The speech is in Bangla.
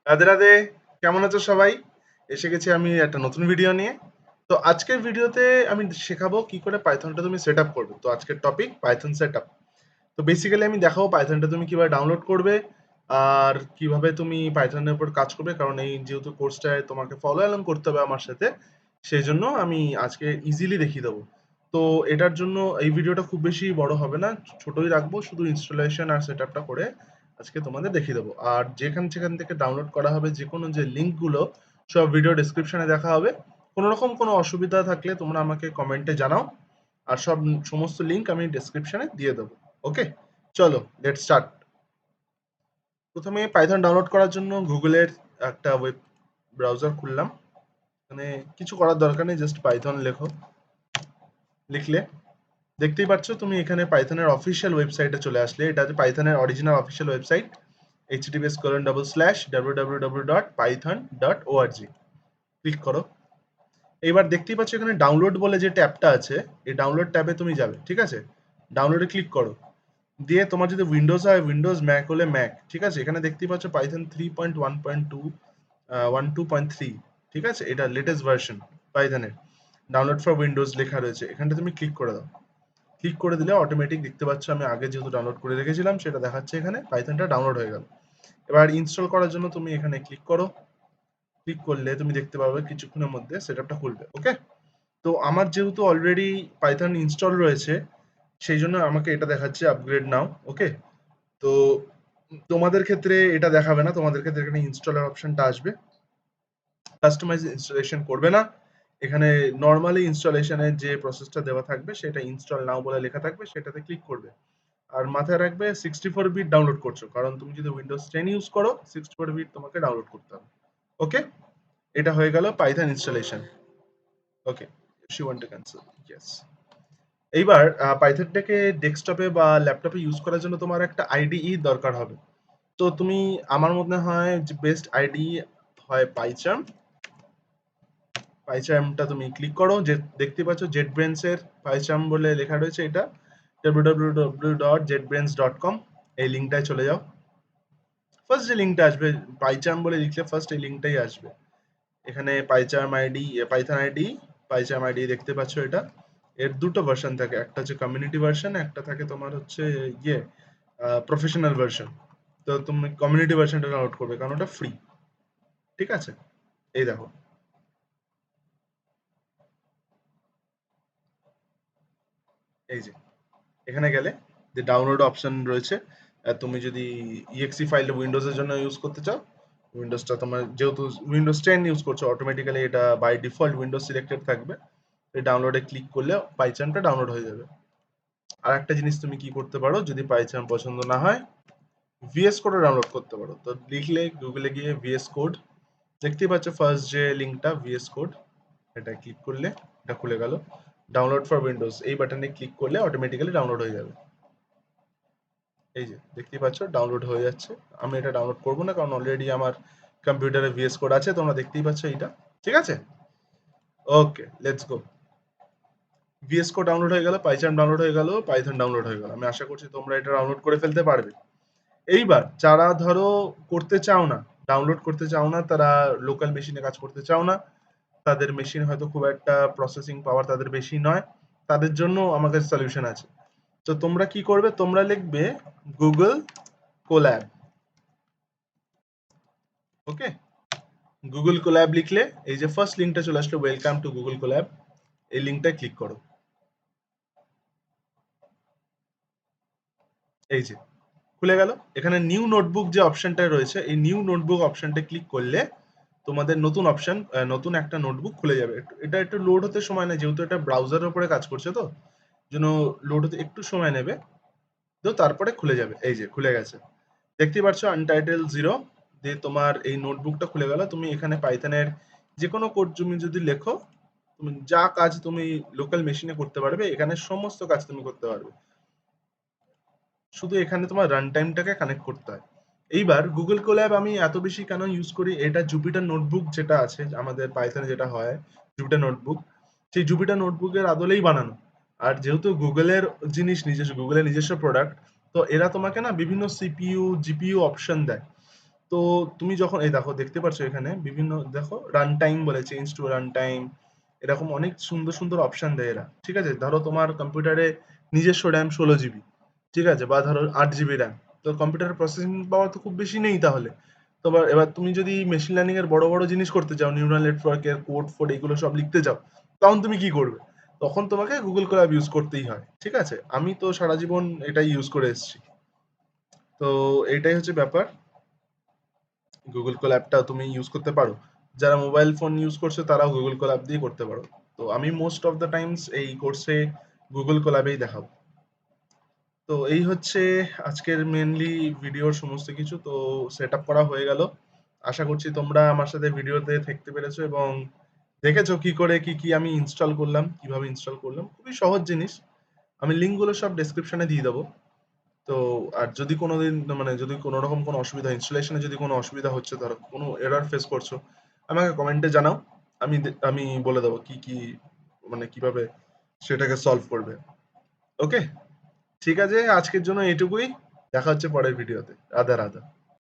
রাধে রাধে। কেমন আছো সবাই? এসে গেছি আমি একটা নতুন ভিডিও নিয়ে। তো আজকের ভিডিওতে আমি শেখাবো কি করে পাইথনটা তুমি সেট আপ করবে। তো আজকের টপিক পাইথন সেট আপ। তো বেসিক্যালি আমি দেখাবো পাইথনটা তুমি কিভাবে ডাউনলোড করবে আর কিভাবে তুমি পাইথনের উপর কাজ করবে, কারণ এই যেহেতু কোর্সটায় তোমাকে ফলো অ্যালং করতে হবে আমার সাথে, সেই জন্য আমি আজকে ইজিলি দেখিয়ে দেবো। তো এটার জন্য এই ভিডিওটা খুব বেশি বড় হবে না, ছোটই রাখবো, শুধু ইনস্টলেশন আর সেট আপটা করে আজকে তোমাদের দেখিয়ে দেবো। আর সেখান থেকে ডাউনলোড করা হবে যে কোনো যে লিঙ্কগুলো, সব ভিডিও ডিসক্রিপশনে দেখা হবে। কোনো রকম কোনো অসুবিধা থাকলে তোমরা আমাকে কমেন্টে জানাও, আর সমস্ত লিঙ্ক আমি ডেসক্রিপশনে দিয়ে দেবো। ওকে, চলো লেট স্টার্ট। প্রথমে পাইথন ডাউনলোড করার জন্য গুগলের একটা ওয়েব ব্রাউজার খুললাম। মানে কিছু করার দরকার নেই, জাস্ট পাইথন লেখো। লিখলে দেখতেই পাচ্ছ তুমি এখানে পাইথনের অফিসিয়াল ওয়েবসাইটে চলে আসলে। এটা হচ্ছে পাইথনের original official website, https://www.python.org। Click করো। এইবার দেখতেই পাচ্ছ এখানে ডাউনলোড বলে যে ট্যাবটা আছে, এই ডাউনলোড ট্যাবে তুমি যাবে, ঠিক আছে? ডাউনলোডে ক্লিক করো। দিয়ে তোমার যদি উইন্ডোজ হয় উইন্ডোজ, ম্যাক হলে ম্যাক, ঠিক আছে? এখানে দেখতেই পাচ্ছ পাইথন 3.1.2 12.3, ঠিক আছে? এটা লেটেস্ট ভার্সন পাইথনের। ডাউনলোড ফর উইন্ডোজ লেখা রয়েছে, এখানটা তুমি ক্লিক করে দাও। ক্লিক করে দিলে অটোমেটিক দেখতে পাচ্ছ আমি আগে যেহেতু ডাউনলোড করে রেখেছিলাম সেটা দেখাচ্ছে, এখানে পাইথনটা ডাউনলোড হয়ে গেল। এবার ইনস্টল করার জন্য তুমি এখানে ক্লিক করো। ক্লিক করলে তুমি দেখতে পাবে কিছুক্ষণের মধ্যে সেটআপটা খুলবে। ওকে, তো আমার যেহেতু অলরেডি পাইথন ইনস্টল রয়েছে, সেই জন্য আমাকে এটা দেখাচ্ছে আপগ্রেড নাও। ওকে, তো তোমাদের ক্ষেত্রে এটা দেখাবে না, তোমাদের ক্ষেত্রে এখানে ইনস্টলের অপশনটা আসবে। কাস্টমাইজ ইনস্টলেশন করবে না, এখানে নর্মালি ইনস্টলেশনের যে প্রসেসটা দেওয়া থাকবে সেটা ইনস্টল নাও বলে লেখা থাকবে, সেটাতে ক্লিক করবে। আর মাথায় রাখবে 64 বিট ডাউনলোড করছো, কারণ তুমি যদি উইন্ডোজ 10 ইউজ করো 64 বিট তোমাকে ডাউনলোড করতে হবে। ওকে, এটা হয়ে গেল Python installation. Okay, you want to cancel, yes. এইবার পাইথনটাকে ডেস্কটপে বা ল্যাপটপে ইউজ করার জন্য তোমার একটা আইডিই দরকার হবে। তো তুমি, আমার মনে হয় যে বেস্ট আইডি হয় পাইচার্ম। পাইচার্মটা তুমি ক্লিক করো, যে দেখতে পাচ্ছ JetBrains এর পাইচার্ম বলে লেখা রয়েছে, এটা www.jetbrains.com। এই লিঙ্কটায় চলে যাও। ফার্স্ট যে লিঙ্কটা আসবে পাইচার্ম বলে লিখলে ফার্স্ট এই লিঙ্কটাই আসবে। এখানে PyCharm ID, Python ID, PyCharm ID দেখতে পাচ্ছ। এটা এর দুটো ভার্সন থাকে, একটা হচ্ছে কমিউনিটি ভার্সন, একটা থাকে তোমার হচ্ছে ইয়ে প্রফেশনাল ভার্সন। তো তুমি কমিউনিটি ভার্সনটা ডাউনলোড করবে কারণ ওটা ফ্রি, ঠিক আছে? এই দেখো, এই যে এখানে গেলে যে ডাউনলোড অপশন রয়েছে। তুমি যদি ইএক্সি ফাইলটা উইন্ডোজের জন্য ইউজ করতে চাও, উইন্ডোজটা তোমার যেহেতু উইন্ডোজ 10 ইউজ করছো, অটোমেটিক্যালি এটা বাই ডিফল্ট উইন্ডোজ সিলেক্টেড থাকবে। এই ডাউনলোডে ক্লিক করলে পাইচার্মটা ডাউনলোড হয়ে যাবে। আর একটা জিনিস তুমি কি করতে পারো, যদি পাইচার্ম পছন্দ না হয় ভিএস কোডও ডাউনলোড করতে পারো। তো লিখলে গুগলে গিয়ে ভিএস কোড, দেখতেই পাচ্ছ ফার্স্ট যে লিঙ্কটা ভিএস কোড, এটা ক্লিক করলে এটা খুলে গেল। ডাউনলোড ফর উইন্ডোজ এই বাটনে ক্লিক করলে অটোমেটিক্যালি ডাউনলোড হয়ে যাবে। এই যে দেখতেই পাচ্ছ ডাউনলোড হয়ে যাচ্ছে। আমি এটা ডাউনলোড করবো না কারণ অলরেডি আমার কম্পিউটারে ভিএস কোড আছে, তোমরা দেখতেই পাচ্ছ এইটা, ঠিক আছে? Okay, let's go. VS code download হয়ে গেল, পাইচার্ম ডাউনলোড হয়ে গেল, পাইথন ডাউনলোড হয়ে গেল। আমি আশা করছি তোমরা এটা ডাউনলোড করে ফেলতে পারবে। এইবার যারা ধরো করতে চাও না, ডাউনলোড করতে চাও না, তারা লোকাল মেশিনে কাজ করতে চাও না, তাদের মেশিন হয়তো খুব একটা প্রসেসিং পাওয়ার তাদের বেশি নয়, তাদের জন্য আমার কাছে সলিউশন আছে। তো তোমরা কি করবে, তোমরা লিখবে গুগল কোল্যাব। ওকে, গুগল কোল্যাব লিখলে এই যে ফার্স্ট লিঙ্কটা চলে আসলো, ওয়েলকাম টু গুগল কোল্যাব। এই লিঙ্কটা ক্লিক করো। এই যে খুলে গেল। এখানে নিউ নোটবুক যে অপশনটা রয়েছে, এই নিউ নোটবুক অপশনটা ক্লিক করলে তোমাদের নতুন অপশন, নতুন একটা নোটবুক খুলে যাবে। এটা একটু লোড হতে সময় নেয়, যেহেতু এটা ব্রাউজারের উপরে কাজ করছে, তো জন্য লোড হতে একটু সময় নেবে। তো তারপরে খুলে যাবে। এই যে খুলে গেছে, দেখতেই পাচ্ছ আনটাইটেল 0 দিয়ে তোমার এই নোটবুকটা খুলে গেল। তুমি এখানে পাইথনের যে কোনো কোড তুমি যদি লেখো, তুমি যা কাজ তুমি লোকাল মেশিনে করতে পারবে, এখানে সমস্ত কাজ তুমি করতে পারবে। শুধু এখানে তোমার রান টাইমটাকে কানেক্ট করতে হয়। এইবার গুগল কোল্যাব আমি এত বেশি কেন ইউজ করি, এটা জুপিটার নোটবুক যেটা আছে আমাদের পাইথনে যেটা হয়, জুপিটার নোটবুক, সেই জুপিটার নোটবুকের আদলেই বানানো। আর যেহেতু গুগলের জিনিস, নিজস্ব গুগলের নিজস্ব প্রোডাক্ট, তো এরা তোমাকে না বিভিন্ন সিপিইউ জিপিইউ অপশন দেয়। তো তুমি যখন এই দেখো দেখতে পাচ্ছ এখানে বিভিন্ন দেখো রান টাইম বলে চেঞ্জ টু রান টাইম, এরকম অনেক সুন্দর সুন্দর অপশন দেয় এরা। ঠিক আছে, ধরো তোমার কম্পিউটারে নিজস্ব র্যাম 16 জিবি, ঠিক আছে, বা ধরো 8 জিবি র্যাম, তো কম্পিউটারের প্রসেসিং পাওয়ার তো খুব বেশি নেই তাহলে। তো এবার তুমি যদি মেশিন লার্নিং এর বড় বড় জিনিস করতে চাও, নিউরাল নেটওয়ার্কের কোড ফোড এগুলো সব লিখতে চাও, তখন তুমি কি করবে? তখন তোমাকে গুগল কোল্যাব ইউজ করতেই হয়। ঠিক আছে, আমি তো সারা জীবন এটাই ইউজ করে এসেছি। তো এইটাই হচ্ছে ব্যাপার। গুগল কোল্যাবটা তুমি ইউজ করতে পারো, যারা মোবাইল ফোন ইউজ করছে তারাও গুগল কোল্যাব দিয়ে করতে পারো। তো আমি মোস্ট অফ দ্য টাইমস এই কোর্সে গুগল কোল্যাবেই দেখাবো। তো এই হচ্ছে আজকের মেনলি ভিডিওর সমস্ত কিছু। তো সেট আপ করা হয়ে গেল। আশা করছি তোমরা আমার সাথে ভিডিওতে থাকতে পেরেছো এবং দেখেছো কি করে কি কি আমি ইনস্টল করলাম, কিভাবে ইনস্টল করলাম। খুবই সহজ জিনিস। আমি লিঙ্কগুলো সব ডেসক্রিপশনে দিয়ে দেবো। তো আর যদি কোনোদিন মানে যদি কোনো রকম কোনো অসুবিধা, ইনস্টলেশনে যদি কোনো অসুবিধা হচ্ছে, ধরো কোনো এরর ফেস করছো, আমাকে কমেন্টে জানাও। আমি বলে দেবো কি কি মানে কিভাবে সেটাকে সলভ করবে। ওকে, ঠিক আছে, আজকের জন্য এটুকুই। দেখা হচ্ছে পরের ভিডিওতে। রাধা রাধা।